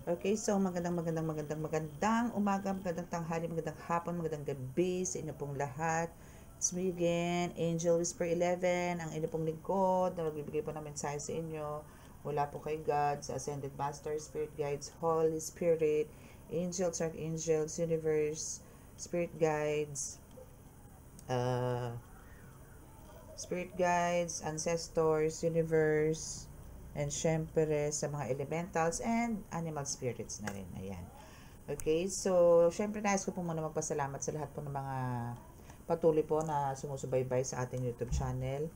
Okay, so magandang umaga, magandang tanghali, magandang hapon, magandang gabi sa inyo pong lahat. It's me again, Angel Whisper 11, ang inyo pong lingkod na magbibigay po ng mensahe sa inyo. Wala po kay God, sa Ascended Master, Spirit Guides, Holy Spirit, Angels, Archangels, Universe, Spirit Guides, uh, Spirit Guides, Ancestors, Universe, and syempre sa mga elementals and animal spirits na rin. Ayan. Okay, so syempre nais ko po muna magpasalamat sa lahat po ng mga patuloy po na sumusubaybay sa ating YouTube channel.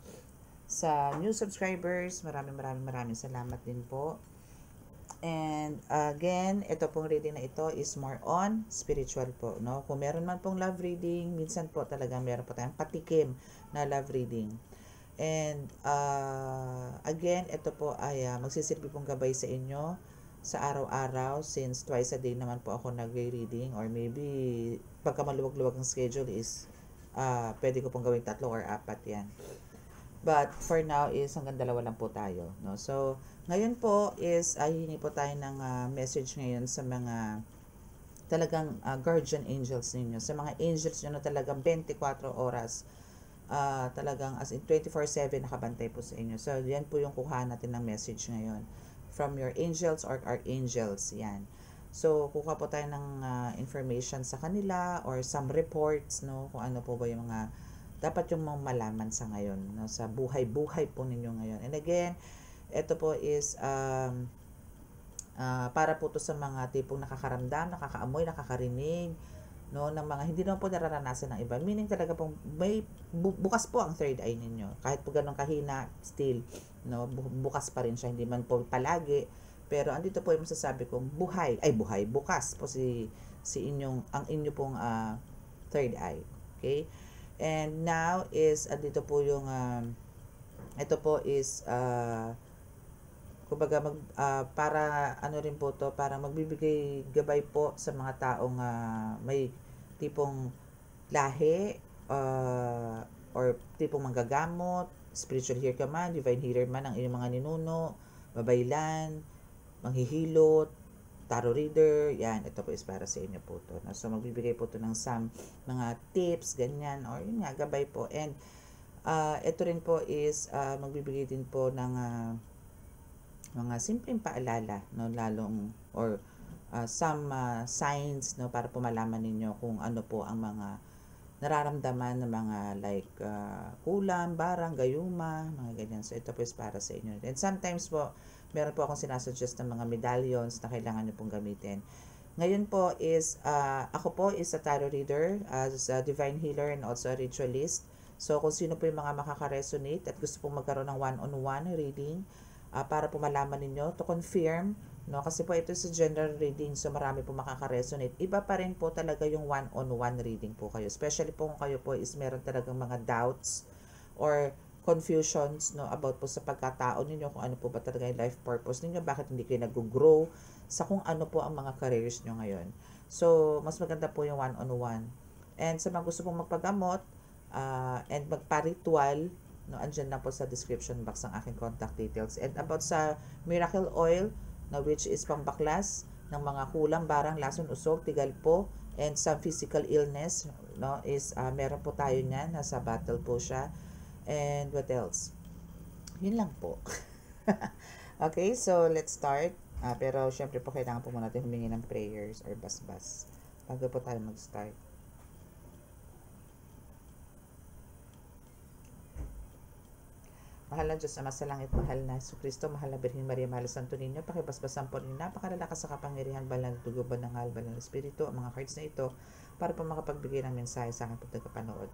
Sa new subscribers, maraming salamat din po. And again, ito pong reading na ito is more on spiritual po, no? Kung meron man pong love reading, minsan po talaga meron po tayong patikim na love reading. And again, ito po ay magsisilbi pong gabay sa inyo sa araw-araw since twice a day naman po ako nagre-reading, or maybe pagka maluwag-luwag ang schedule is pwede ko pong gawing 3 or 4 yan. But for now is hanggang 2 lang po tayo, no? So ngayon po is hihingi po tayo ng message ngayon sa mga talagang guardian angels ninyo, sa mga angels nyo na talagang 24 oras talagang as in 24/7 nakabantay po sa inyo. So yan po yung kuha natin ng message ngayon from your angels or archangels. Yan. So kuha po tayo ng information sa kanila or some reports, no, kung ano po ba yung mga dapat yung malaman sa ngayon, no, sa buhay-buhay po ninyo ngayon. And again, ito po is para po to sa mga tipong nakakaramdam, nakakaamoy, nakakarinig, no, ng mga hindi naman po nararanasan ng iba. Meaning talaga pong may bukas po ang third eye ninyo. Kahit po ganun kahina, still, no, bukas pa rin siya. Hindi man po palagi. Pero andito po yung masasabi kong bukas po si inyong, ang inyo pong third eye. Okay? And now is, andito po yung, ito po is, kumbaga para ano rin po to, para magbibigay gabay po sa mga taong may tipong lahi or tipong manggagamot, spiritual healer ka man, divine healer man ang inyong mga ninuno, babaylan, manghihilot, tarot reader, yan, ito po is para sa inyo po to. So magbibigay po to ng some mga tips, ganyan, or yun nga, gabay po. And ito rin po is magbibigay din po ng mga simpleng paalala, no, lalong or some signs, no, para po malaman ninyo kung ano po ang mga nararamdaman ng mga like kulam, barang, gayuma, mga ganyan. So ito po is para sa inyo. And sometimes po meron po akong sinasuggest ng mga medallions na kailangan niyo pong gamitin. Ngayon po is ako po is a tarot reader, as a divine healer and also a ritualist. So kung sino po yung mga makaka-resonate at gusto pong magkaroon ng one-on-one reading, para po malaman ninyo, to confirm, no, kasi po ito sa general reading, so marami po makaka-resonate. Iba pa rin po talaga yung one-on-one reading po kayo, especially po kung kayo po is meron talagang mga doubts or confusions, no, about po sa pagkatao ninyo, kung ano po ba talaga yung life purpose ninyo, bakit hindi kayo nag-grow sa kung ano po ang mga careers nyo ngayon. So mas maganda po yung one-on-one. And sa mga gusto pong magpagamot and magpa-ritual, no, andyan lang po sa description box ang aking contact details. And about sa miracle oil, na which is pambaklas ng mga kulang, barang, lason, usog, tigal po, and some physical illness, no, is meron po tayo niyan, nasa bottle po siya. And what else? Yun lang po. Okay, so let's start. Pero syempre po kailangan po muna natin humingi ng prayers or basbas bago po tayo mag-start. Mahal na Diyos na sa langit, mahal na Jesu Kristo, mahal na Birhen Maria, mahal na Santo Niño, pakibasbasan po rin napakalalakas sa kapangyarihan, banal na dugo, banal ng Espiritu, ang mga cards na ito, para po makapagbigay ng mensahe sa aking pagkakapanood.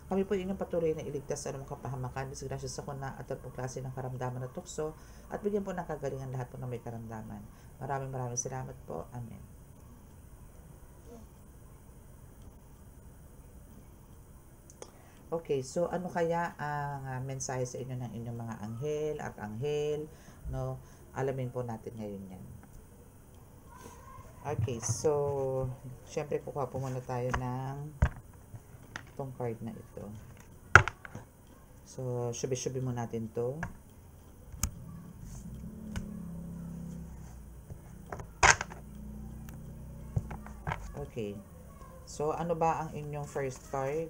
Kami po inyong patuloy na iligtas sa anumang kapahamakan, disgrasya sa kuna at po klase ng karamdaman na tukso, at bigyan po ng kagalingan lahat po ng may karamdaman. Maraming salamat po. Amen. Okay, so ano kaya ang mensahe sa inyo ng inyong mga anghel at anghel, no? Alamin po natin ngayon yan. Okay, so syempre kukuha po muna tayo ng itong card na ito. So, shubi-shubi mo natin to. Okay. So, ano ba ang inyong first card?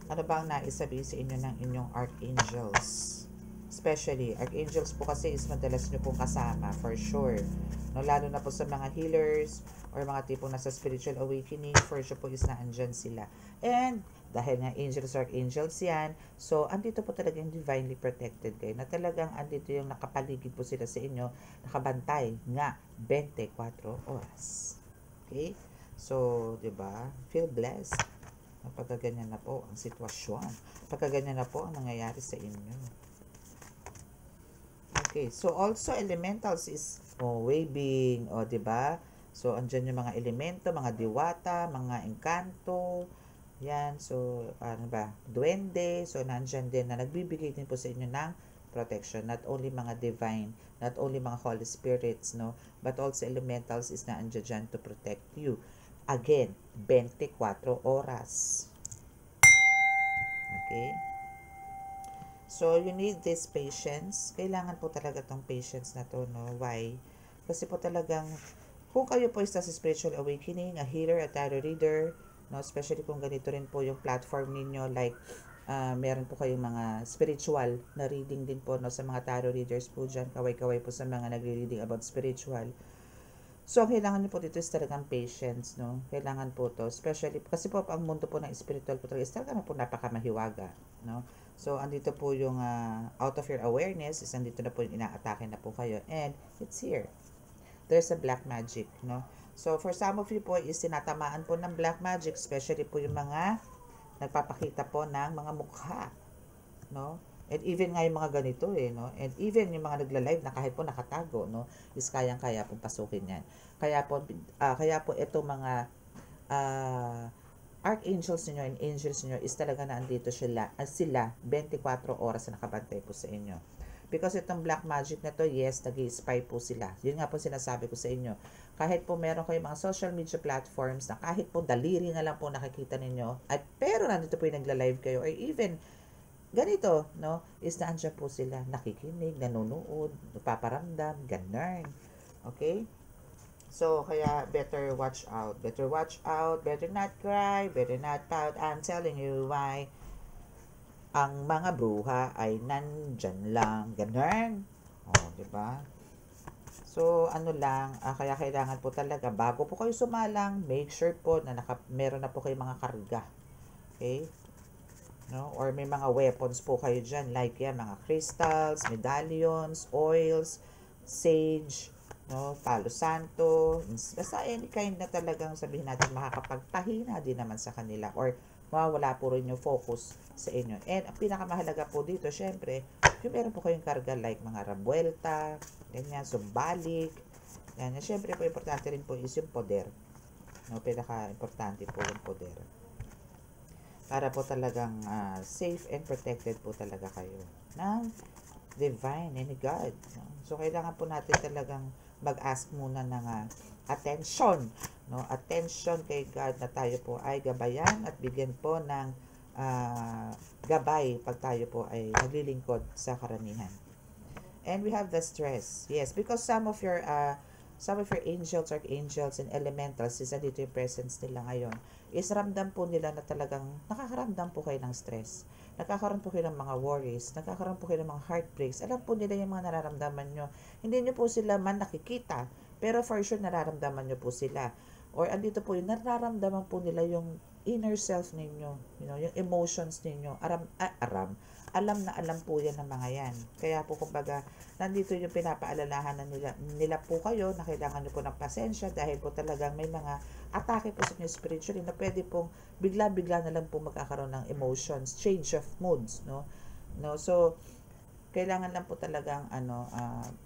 Ano ba ang nais sabihin sa inyo ng inyong archangels? Especially, archangels po kasi is madalas nyo pong kasama, for sure. No, lalo na po sa mga healers or mga tipong nasa spiritual awakening, for sure po is naandyan sila. And, dahil nga angels or archangels yan, so, andito po talaga yung divinely protected kayo, na talagang andito yung nakapaligid po sila sa inyo, nakabantay nga 24 oras. Okay? So, 'di ba? Feel blessed. Kapag ganyan na po ang sitwasyon. Kapag ganyan na po ang nangyayari sa inyo. Okay, so also elementals is waving, 'di ba? So andyan yung mga elemento, mga diwata, mga engkanto. Yan, so ano ba? Duwende. So nandiyan din na nagbibigay din po sa inyo ng protection. Not only mga divine, not only mga Holy Spirits, no, but also elementals is na andyan dyan to protect you. Again, 24 oras. Okay? So, you need this patience. Kailangan po talaga tong patience na to, no? Why? Kasi po talagang, kung kayo po isa sa spiritual awakening, a healer, a tarot reader, no? Especially kung ganito rin po yung platform ninyo, like, meron po kayong mga spiritual na reading din po, no? Sa mga tarot readers po dyan, kaway-kaway po sa mga nagre-reading about spiritual. So, ang kailangan niyo po dito is talagang patience, no? Kailangan po to. Especially, kasi po, ang mundo po ng spiritual po talaga is talaga po napakamahiwaga, no? So, andito po yung out of your awareness, is andito na po yung inaatake na po kayo. And, it's here. There's a black magic, no? So, for some of you po, is tinatamaan po ng black magic, especially po yung mga nagpapakita po ng mga mukha, no? And even nga yung mga ganito no? And even yung mga nagla-live na kahit po nakatago, no? Is kayang-kaya pong pasukin yan. Kaya po ito mga archangels niyo and angels niyo is talaga na andito sila 24 oras na nakabantay po sa inyo. Because itong black magic na to, yes, nag-i-spy po sila. Yun nga po sinasabi ko sa inyo. Kahit po meron kayong mga social media platforms na kahit po daliri na lang po nakikita ninyo, at pero nandito po yung nagla-live kayo, or even ganito, no, is naandyan po sila, nakikinig, nanonood, napaparamdam, ganun. Okay? So, kaya better watch out. Better watch out, better not cry, better not pout. I'm telling you why. Ang mga bruha ay nandyan lang. Ganun. Diba? So, ano lang, kaya kailangan po talaga, bago po kayo sumalang, make sure po na meron na po kayo mga karga. Okay? No? Or may mga weapons po kayo dyan, like yan, mga crystals, medallions, oils, sage, no? Palo santo, basta any kind na talagang sabihin natin makakapagpahina din naman sa kanila, or mawawala po rin yung focus sa inyo. And ang pinakamahalaga po dito, syempre, yung meron po kayong karga like mga rabuelta, ganyan, sumbalik, yan. Syempre po, importante rin po is yung poder. No? Pinaka-importante po yung poder. Para po talagang safe and protected po talaga kayo ng divine and God. No? So, kailangan po natin talagang mag-ask muna ng attention. No? Attention kay God na tayo po ay gabayan at bigyan po ng gabay pag tayo po ay naglilingkod sa karamihan. And we have the stress. Yes, because some of your angels, archangels, and elementals is andito yung presence nila ngayon, is ramdam po nila na talagang nakakaramdam po kayo ng stress. Nakakaroon po kayo ng mga worries, nakakaroon po kayo ng mga heartbreaks. Alam po nila yung mga nararamdaman nyo. Hindi nyo po sila man nakikita, pero for sure nararamdaman nyo po sila. Or andito po yung nararamdaman po nila yung inner self ninyo, yung emotions ninyo. Alam na alam po yan ng mga yan. Kaya po kumbaga, nandito yung pinapaalalahan na nila po kayo na kailangan nyo po ng pasensya dahil po talagang may mga atake po sa inyo spiritually na pwede pong bigla-bigla na lang po magkakaroon ng emotions, change of moods, no? So, kailangan lang po talagang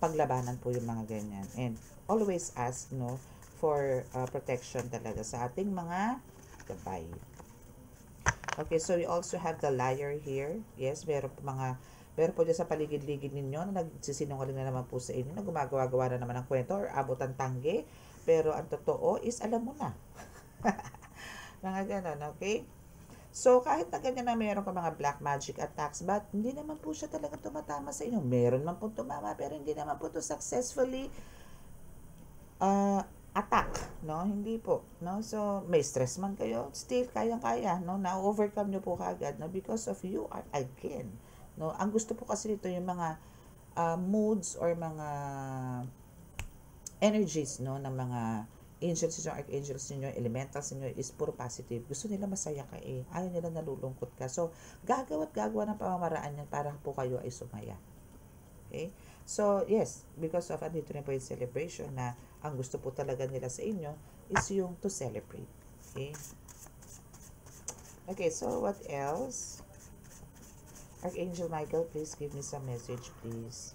paglabanan po yung mga ganyan. And always ask, for protection talaga sa ating mga gabay. Okay, so we also have the liar here. Yes, meron po dyan sa paligid-ligid ninyo na nagsisinungaling na naman po sa inyo, na gumagawa-gawa na naman ng kwento or abot ang tangge. Pero ang totoo is alam mo na. Mga ganon, okay? So, kahit na ganyan na meron ka mga black magic attacks, but hindi naman po siya talaga tumatama sa inyo. Meron man po tumama, pero hindi naman po to successfully attack, no? Hindi po, no? So, may stress man kayo, still kayang-kaya, no? Na-overcome nyo po kaagad, no? Because of you are again, no? Ang gusto po kasi dito yung mga moods or mga energies, no, ng mga angels ninyo, archangels ninyo, elementals ninyo is puro positive. Gusto nila masaya ka eh. Ayaw nila nalulungkot ka. So, gagawa ng pamamaraan yan para po kayo ay sumaya. Okay? So, yes, because of andito rin po yung celebration na ang gusto po talaga nila sa inyo is yung to celebrate. Okay? Okay, so what else? Archangel Michael, please give me some message, please.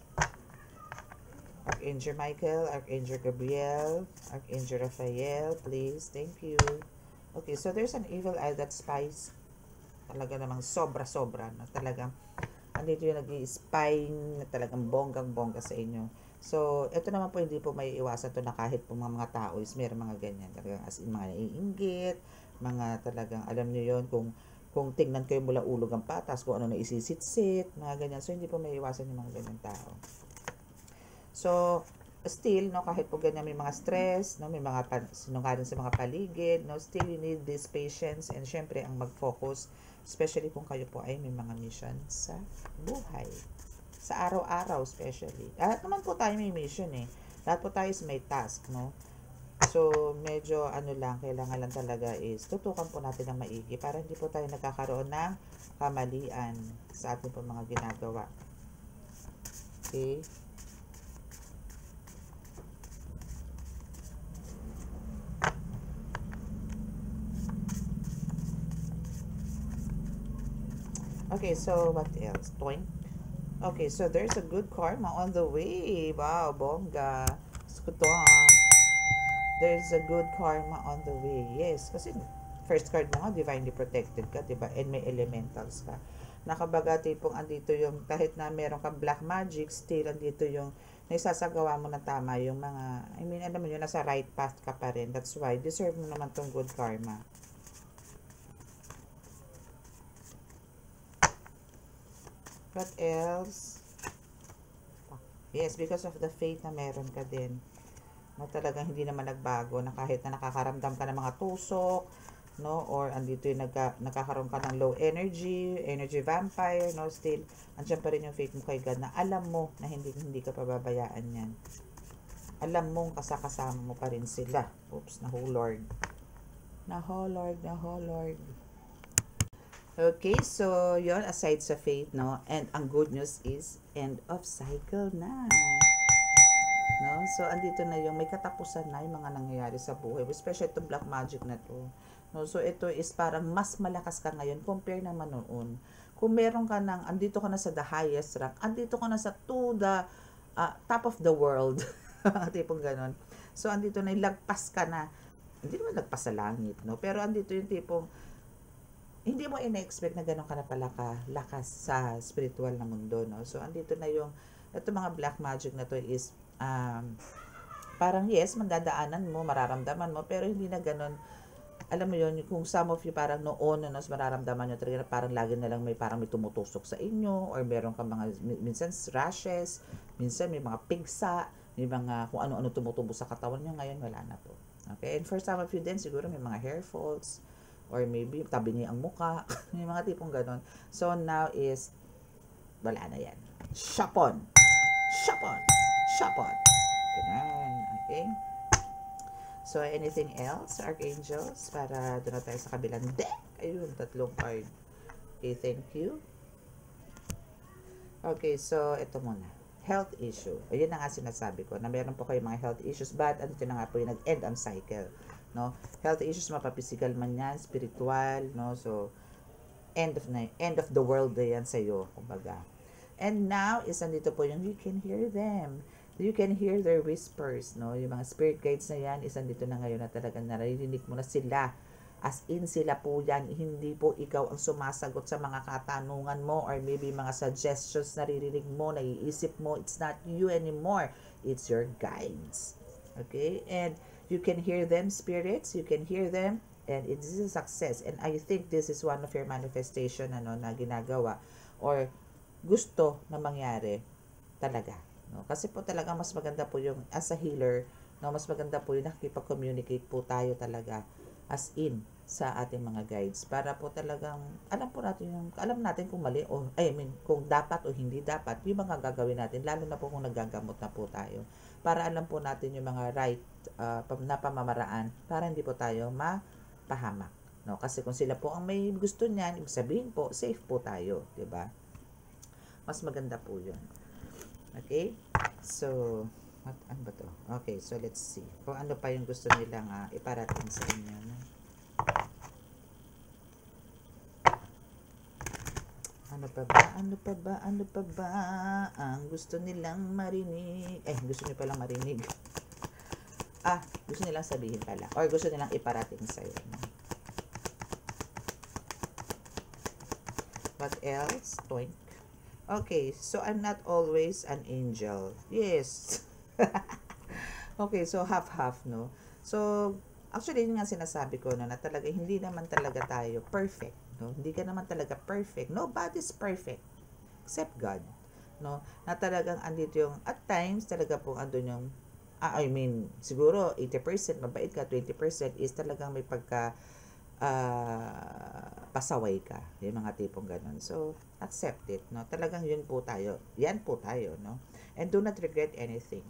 Archangel Michael, Archangel Gabriel, Archangel Raphael, please. Thank you. Okay, so there's an evil eye that spies. Talaga namang sobra-sobra na talagang andito yung nag-i-spying na talagang bonggang-bongga sa inyo. So, ito naman po hindi po may iwasan to na kahit po mga tao is meron mga ganyan. Talagang as in mga naiinggit, mga talagang alam niyo yon kung tingnan kayo mula ulog ang patas, kung ano na isisitsit, mga ganyan. So, hindi po may iwasan yung mga ganyan tao. So, still, no, kahit po ganyan may mga stress, no, may mga sinungaling sa mga paligid, no, still you need this patience and syempre ang mag-focus, especially kung kayo po ay may mga mission sa buhay. Sa araw-araw especially. Lahat naman po tayo may mission eh. Lahat po tayo is may task, no. So, medyo kailangan lang talaga is tutukan po natin ng maigi para hindi po tayo nagkakaroon ng kamalian sa ating po mga ginagawa. Okay? Okay, so what else? Toink. Okay, so there's a good karma on the way. Wow, bongga. Skuto There's a good karma on the way. Yes, kasi first card mo nga, divinely protected ka, diba? And may elementals ka. Nakabaga tipong andito yung, kahit na meron kang black magic, still andito yung naisasagawa mo na tama yung mga, I mean, alam mo yun, nasa right path ka pa rin. That's why, deserve mo naman tong good karma. What else? Yes, because of the faith na meron ka din. Na talagang hindi naman nagbago, na kahit na nakakaramdam ka ng mga tusok, no, or andito yung nakakaroon ka ng low energy vampire, no, still, andyan pa rin yung faith mo kay God na alam mo na hindi ka pababayaan yan. Alam mong kasama mo pa rin sila. Oops, nahulord. Okay, so yon aside sa faith, no, and ang good news is end of cycle na. No? So, andito na yung may katapusan na yung mga nangyayari sa buhay. Especially itong black magic na to. No? So, ito is parang mas malakas ka ngayon compare naman noon. Kung meron ka ng, andito ka na sa the highest rank, andito ka na sa to the top of the world. Mga tipong ganon. So, andito na yung lagpas ka na. Hindi naman lagpas sa langit, no? Pero andito yung tipong hindi mo ina-expect na gano'n ka na pala lakas sa spiritual na mundo, no? So, andito na yung, ito mga black magic na to is, parang yes, mandadaanan mo, mararamdaman mo, pero hindi na gano'n, alam mo yun, kung some of you parang noon, no, mararamdaman nyo talaga parang lagi na lang may parang may tumutusok sa inyo, or meron ka mga, minsan rashes, minsan may mga pigsa, may mga kung ano-ano tumutubo sa katawan nyo, ngayon wala na po. Okay, and for some of you din, siguro may mga hair falls, or maybe tabi niya ang muka, may mga tipong ganon. So now is, wala na yan. Shapon! Ganun, okay? So, anything else, Archangels? Para doon na tayo sa kabilang deck. Ayun, 3 card. Okay, thank you. Okay, so, ito muna. Health issue. Ayun na nga sinasabi ko, na meron po kayo mga health issues, but andito na nga po yung nag-end ang cycle. No? Health issues, mapaphysical man yan, spiritual, no? So, end of the world na yan sa'yo, kumbaga. And now, is andito po yung you can hear them. You can hear their whispers, no? Yung mga spirit guides na yan, is andito na ngayon na talagang naririnig mo na sila. As in, sila po yan. Hindi po ikaw ang sumasagot sa mga katanungan mo or maybe mga suggestions na naririnig mo, naiisip mo. It's not you anymore. It's your guides. Okay? And you can hear them, spirits. You can hear them. And it is a success. And I think this is one of your manifestation na ginagawa or gusto na mangyari talaga. No? Kasi po talaga mas maganda po yung as a healer, No, mas maganda po yung nakikipag-communicate po tayo talaga as in sa ating mga guides para po talagang alam natin kung mali o I mean kung dapat o hindi dapat yung mga gagawin natin, lalo na po kung naggagamot na po tayo, para alam po natin yung mga right na pamamaraan para hindi po tayo mapahamak, no? Kasi kung sila po ang may gusto niyan, ibig sabihin po safe po tayo, 'di ba? Mas maganda po 'yun. Okay? So, ano ba to? Okay, so let's see. Kung ano pa yung gusto nilang iparating sa inyo. No? Ano pa ba? Ano pa ba? Ano pa ba? Ang gusto nilang marinig. Gusto niyo palang marinig. Gusto nilang sabihin pala. Or gusto nilang iparating sa'yo. No? What else? Toink. Okay, so I'm not always an angel. Yes. Okay, so half-half, no? So, actually, yun nga sinasabi ko, no, na talaga, hindi naman talaga tayo perfect, no? Hindi ka naman talaga perfect. Nobody's perfect except God, no? Na talagang andito yung, at times, talaga po andun yung, I mean, siguro 80% mabait ka, 20% is talagang may pagka, pasaway ka, yung mga tipong ganun. So, accept it, no? Talagang yun po tayo. Yan po tayo, no? And do not regret anything.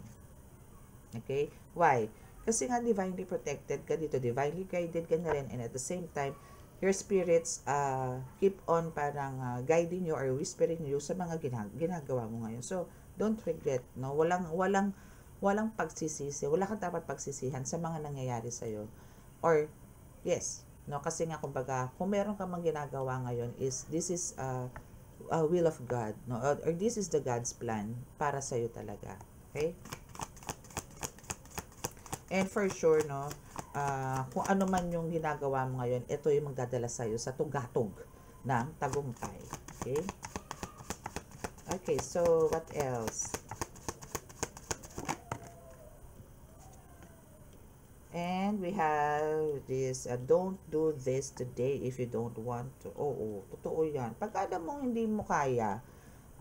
Okay? Why? Kasi nga divinely protected ka dito, divinely guided ka na rin, and at the same time, your spirits keep on parang guiding you or whispering you sa mga ginagawa mo ngayon. So, don't regret, no? Walang pagsisisi. Wala kang dapat pagsisihan sa mga nangyayari sa'yo. Or, yes, no? Kasi nga, kumbaga, kung meron ka mang ginagawa ngayon this is will of God, no? Or this is the God's plan para sa'yo talaga. Okay? And for sure, no, kung ano man yung ginagawa mo ngayon, ito yung magdadala sa'yo sa tugatog ng tagumpay. Okay? Okay, so what else? And we have this, don't do this today if you don't want to. Oo, totoo yan. Pag alam mo hindi mo kaya,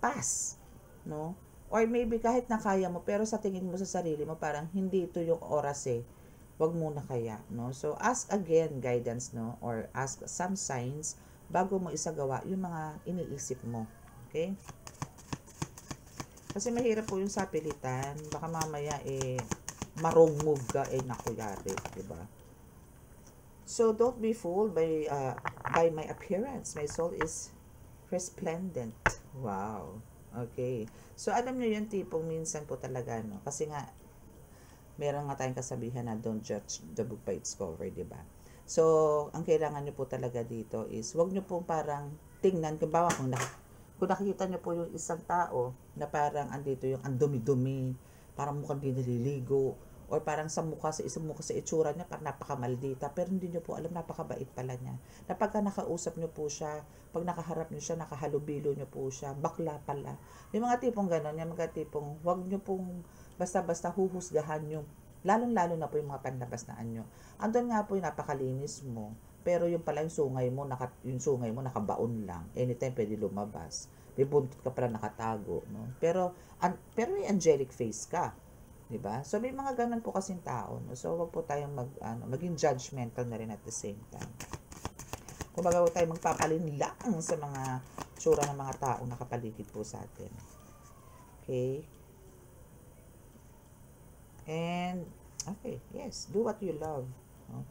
pass. No? Or maybe kahit na kaya mo, pero sa tingin mo sa sarili mo, parang hindi ito yung oras eh. Wag muna kaya, no? So, ask again guidance, no? Or ask some signs bago mo isagawa yung mga iniisip mo. Okay? Kasi mahirap po yung sapilitan. Baka mamaya marong move ka, naku yari, diba? So, don't be fooled by my appearance. My soul is resplendent. Wow. Okay. So, alam nyo yung tipong minsan po talaga, no? Kasi nga, meron nga tayong kasabihan na don't judge the book by its cover, diba? So, ang kailangan nyo po talaga dito is, wag nyo po parang tingnan, kung nakikita nyo po yung isang tao na parang andito yung andumi-dumi, parang mukhang di naliligo, or parang sa isang mukha sa itsura niya parang napakamaldita, pero hindi niyo po alam napakabait pala niya. Na pagka nakausap niyo po siya, pag nakaharap niyo siya, nakahalubilo niyo po siya, bakla pala. Yung mga tipong gano'n, yung mga tipong wag niyo pong basta-basta huhusgahan yung lalong-lalo na po yung mga panlabas na anyo. Andun nga po yung napakalinis mo, pero yung pala yung sungay mo nakabaon lang. Anytime pwede lumabas. May buntot ka pala nakatago, no? Pero may angelic face ka. 'Di ba? So may mga ganun po kasing tao, no? So wag po tayong maging judgmental na rin at the same time. Kung baga tayo magpapalinlang sa mga tsura ng mga taong nakapaligid po sa atin. Okay? And okay, yes, do what you love. No?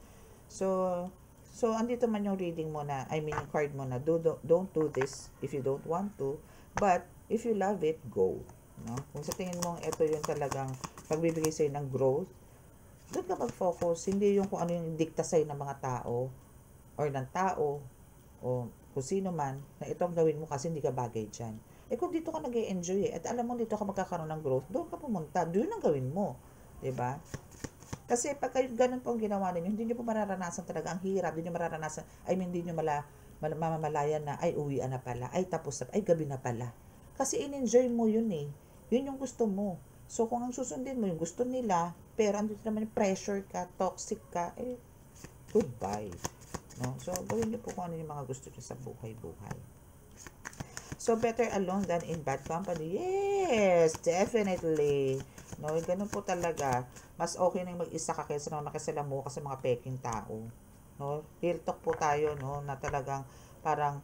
So andito man yung reading mo na, I mean yung card mo na, don't do this if you don't want to, but if you love it, go. No? Kung sa tingin mo ito yung talagang pagbibigay sa'yo ng growth, doon ka mag-focus. Hindi yung kung ano yung dikta sa'yo ng mga tao or ng tao o kung sino man na itong gawin mo kasi hindi ka bagay dyan. Kung dito ka nag-e-enjoy at alam mo dito ka magkakaroon ng growth, doon ka pumunta. Doon ang gawin mo. Diba? Kasi pag ganun po ang ginawa ninyo, hindi nyo po mararanasan talaga ang hirap. Hindi nyo mararanasan, hindi nyo mamamalayan na, ay uwian na pala, ay tapos na, ay gabi na pala. Kasi in-enjoy mo yun eh. Yun yung gusto mo. So, kung ang susundin mo yung gusto nila, pero andito naman yung pressure ka, toxic ka, goodbye. No? So, gawin niyo po kung ano yung mga gusto niyo sa buhay-buhay. So, better alone than in bad company. Yes, definitely. No, ganun po talaga. Mas okay na yung mag-isa ka kaysa naman makisalamuha ka sa mga peking tao. No, real talk po tayo, no, na talagang parang,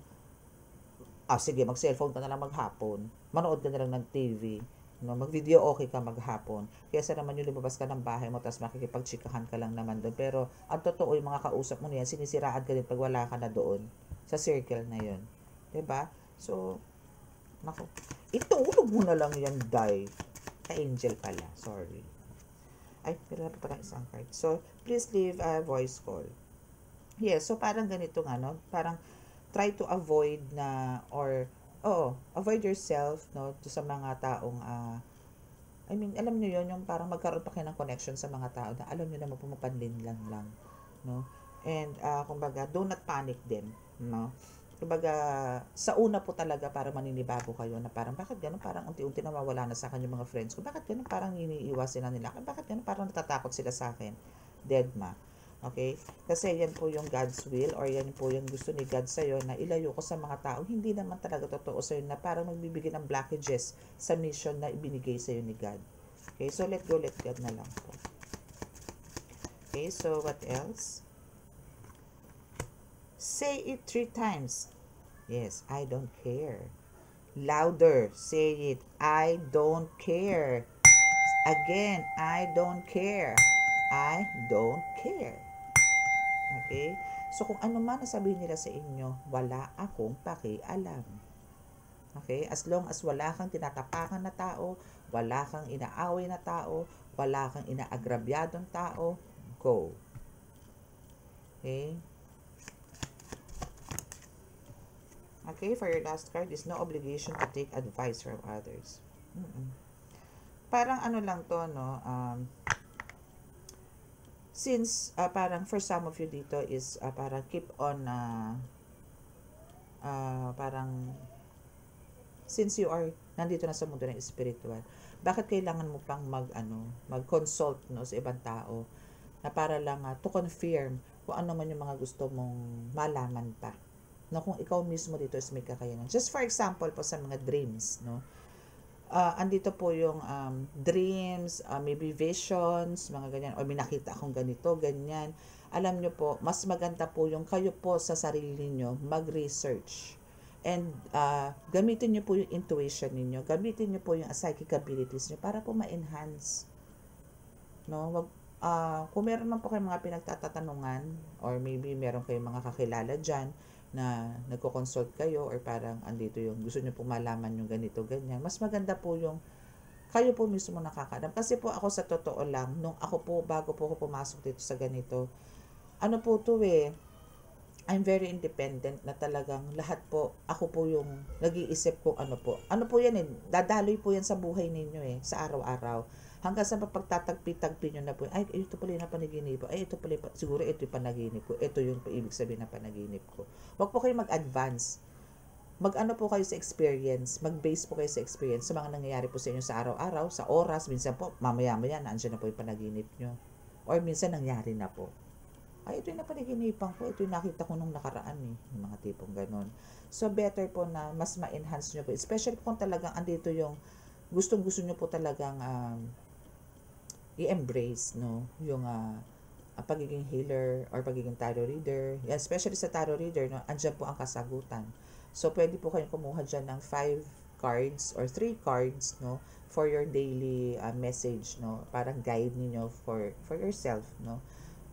sige, mag-cellphone ka na lang maghapon. Manood ka na lang ng TV. No, mag-video okay ka maghapon. Kaysa naman yung lumabas ka ng bahay mo tapos makikipagchikahan ka lang naman doon. Pero ang totoo yung mga kausap mo na yan, sinisiraan ka din pag wala ka na doon sa circle na yun. 'Di ba? So, nako. Itulog mo na lang yan, Day. Angel pala. Sorry. Ay, pero pa pala isang card. So, please leave a voice call. Yes, so parang ganito nga, no? Parang try to avoid na or avoid yourself, no, to sa mga taong I mean, alam niyo yon yung parang magkaroon pa kayo ng connection sa mga tao na alam niyo na pumapanlin lang, no? And kumbaga, do not panic din, no? Kumbaga, sa una po talaga para maninibago kayo na parang bakit ganun, parang unti-unti nawawala na sa akin yung mga friends ko. Bakit ganun, parang iniiwasin na nila. Bakit ganun, parang natatakot sila sa akin. Deadma. Okay? Kasi yan po yung God's will or yan po yung gusto ni God sa'yo na ilayo ko sa mga tao. Hindi naman talaga totoo sa'yo na parang magbibigay ng blockages sa mission na ibinigay sa'yo ni God. Okay? So, let go, let God na lang po. Okay? So, what else? Say it 3 times. Yes, I don't care. Louder. Say it. I don't care. Again, I don't care. I don't care. Okay? So, kung ano man sabihin nila sa inyo, wala akong pakialam. Okay? As long as wala kang tinatapakan na tao, wala kang inaaway na tao, wala kang inaagrabyadong tao, go. Okay? Okay, for your last card is no obligation to take advice from others. Parang ano lang to, no? Since parang for some of you dito is parang keep on parang since you are nandito na sa mundo ng spiritual, bakit kailangan mo pang mag-consult, no, sa ibang tao na para lang to confirm kung ano man yung mga gusto mong malaman pa, no, kung ikaw mismo dito is may kakayanan. Just for example po sa mga dreams, no, andito po yung dreams, maybe visions, mga ganyan, o may nakita akong ganito, ganyan. Alam nyo po, mas maganda po yung kayo po sa sarili nyo mag-research. And gamitin nyo po yung intuition ninyo, gamitin nyo po yung psychic abilities nyo para po ma-enhance. No, kung meron man po kayong mga pinagtatatanungan, or maybe meron kayong mga kakilala dyan, na nagko-consult kayo or parang andito yung gusto niyo po malaman yung ganito, ganyan. Mas maganda po yung kayo po mismo nakakaalam. Kasi po ako sa totoo lang, nung ako po, bago po ako pumasok dito sa ganito, ano po to I'm very independent na talagang lahat po, ako po yung nag-iisip kung ano po. Ano po yan dadaloy po yan sa buhay ninyo sa araw-araw. Hanggang sa pagtatagpi-tagpi nyo na po, ay, ito pala yung panaginip ko. Ay, ito pala, siguro ito yung panaginip ko. Ito yung ibig sabihin ng panaginip ko. Huwag po kayo mag-advance. Mag-ano po kayo sa experience. Mag-base po kayo sa experience sa mga nangyayari po sa inyo sa araw-araw, sa oras. Minsan po, mamaya-maya, nandiyan na po yung panaginip nyo. Or minsan, nangyari na po. Ay, ito yung napanaginipan ko. Ito yung nakita ko nung nakaraan yung mga tipong ganun. So, better po na mas ma-enhance nyo po. Especially kung talagang andito yung gustong-gusto nyo po talagang i-embrace, no, yung pagiging healer or pagiging tarot reader. Yeah, especially sa tarot reader, no, andyan po ang kasagutan. So, pwede po kayong kumuha dyan ng 5 cards or 3 cards, no, for your daily message, no, parang guide niyo for yourself, no.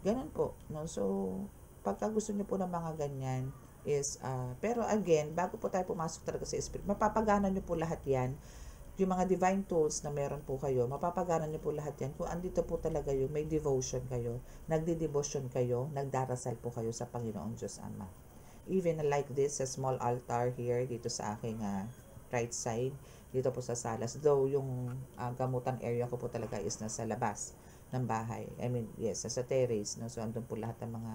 Ganun po, no. So, pagka gusto niyo po ng mga ganyan is, pero again, bago po tayo pumasok talaga sa spirit, mapapagana niyo po lahat yan. Yung mga divine tools na meron po kayo, mapapagana niyo po lahat yan. Kung andito po talaga yung may devotion kayo, nagdi-devotion kayo, nagdarasal po kayo sa Panginoong Diyos Ama. Even like this, a small altar here, dito sa aking right side, dito po sa salas. Though yung gamutan area ko po talaga is nasa labas ng bahay. I mean, yes, sa terrace. No? So, andun po lahat ng mga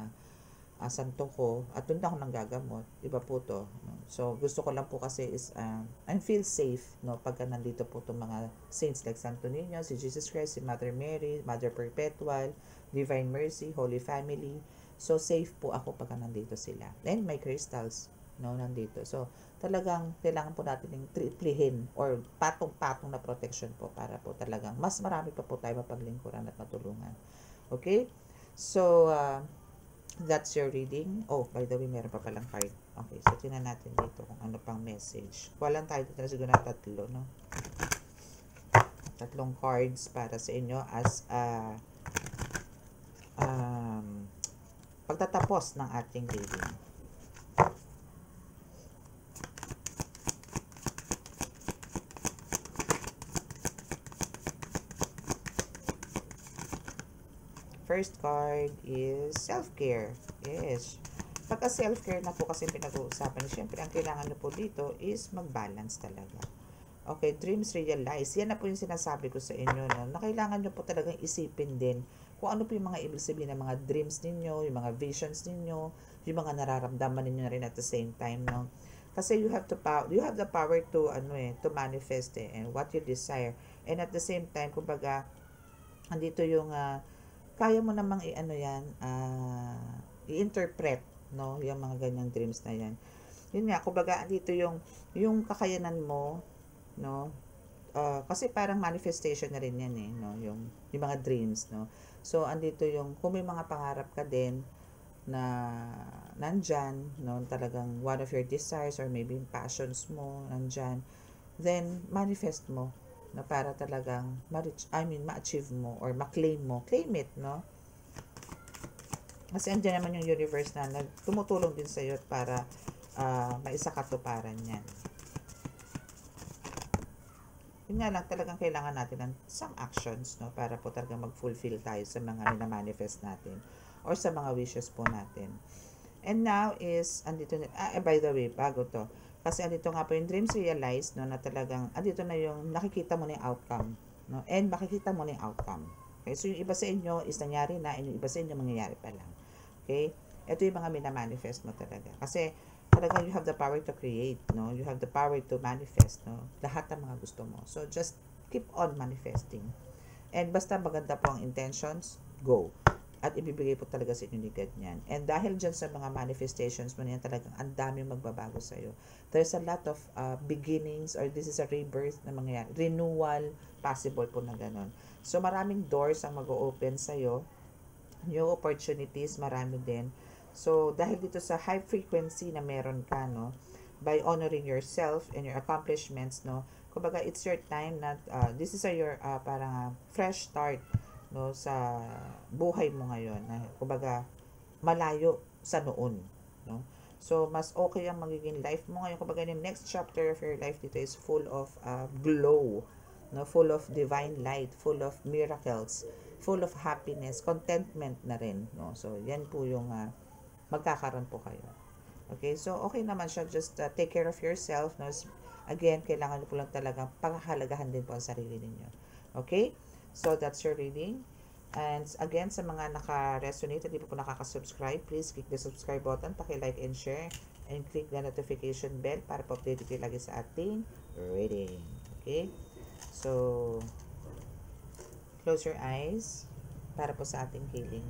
santo ko, at doon ako nanggagamot. Iba po to. No? So, gusto ko lang po kasi is, I feel safe, no, pagka nandito po itong mga saints like Santo Niño, si Jesus Christ, si Mother Mary, Mother Perpetual, Divine Mercy, Holy Family. So, safe po ako pagka nandito sila. And my crystals. no, nandito. So, talagang kailangan po natin yung triplehin or patong-patong na protection po para po talagang mas marami pa po tayo mapaglingkuran at matulungan. Okay? So, that's your reading. Oh, by the way, meron pa palang card. Okay, so tingnan natin dito kung ano pang message. Walang tayo dito na siguro na tatlo, no? Tatlong cards para sa inyo as pagtatapos ng ating reading. First card is self-care. Yes. Pagka self-care na po kasi pinag-uusapan, siyempre ang kailangan nyo po dito is mag-balance talaga. Okay, dreams realize. Yan na po yung sinasabi ko sa inyo, no? Na kailangan nyo po talagang isipin din kung ano po yung mga ibig sabihin ng mga dreams ninyo, yung mga visions ninyo, yung mga nararamdaman ninyo rin at the same time, no? Kasi you have the power to to manifest and what you desire. And at the same time, kumbaga andito yung kaya mo namang i-interpret, no, yung mga ganyang dreams na yan. Yun nga, kumbaga andito yung kakayanan mo, no, kasi parang manifestation na rin yan no, yung mga dreams, no. So andito yung kung may mga pangarap ka din na nandyan, no, talagang one of your desires or maybe passions mo nandyan, then manifest mo na para talagang ma-achieve mo or ma-claim mo. Claim it, no? Kasi andyan naman yung universe na tumutulong din sa'yo para maisakatuparan yan. Yun nga lang, talagang kailangan natin ng some actions, no? Para po talagang mag-fulfill tayo sa mga na-manifest natin or sa mga wishes po natin. And now is, andito na, by the way, bago to, kasi andito nga po yung dreams realized, no, na talagang, andito na yung nakikita mo na yung outcome, no, and makikita mo na yung outcome. Okay, so yung iba sa inyo is nangyari na, and yung iba sa inyo mangyayari pa lang. Okay, ito yung mga minamanifest mo talaga. Kasi, talagang you have the power to create, no, you have the power to manifest, no, lahat ng mga gusto mo. So, just keep on manifesting. And basta maganda po ang intentions, go. At ibibigay po talaga sa inyo ni God niyan. And dahil dyan sa mga manifestations mo niyan, talagang ang daming magbabago sa'yo. There's a lot of beginnings or this is a rebirth na mangyayari. Renewal, possible po na ganun. So, maraming doors ang mag-o-open sa'yo. New opportunities, marami din. So, dahil dito sa high frequency na meron ka, no, by honoring yourself and your accomplishments, no, kumbaga, it's your time na, this is your parang fresh start, no, sa buhay mo ngayon, kumbaga malayo sa noon, no. So mas okay ang magiging life mo ngayon, kumbaga yung next chapter of your life dito is full of glow, no, full of divine light, full of miracles, full of happiness, contentment na rin, no. So yan po yung magkakaroon po kayo. Okay, so okay naman siya, just take care of yourself, no. Again, kailangan po lang talagang panghalagahan din po ang sarili ninyo. Okay? So, that's your reading. And again, sa mga naka-resonate at di po nakaka-subscribe, please click the subscribe button, paki-like and share, and click the notification bell para po-update kayo lagi sa ating reading. Okay? So, close your eyes para po sa ating healing.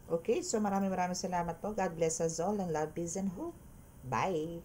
Okay, so maraming salamat po. God bless us all and love, peace, and hope. Bye!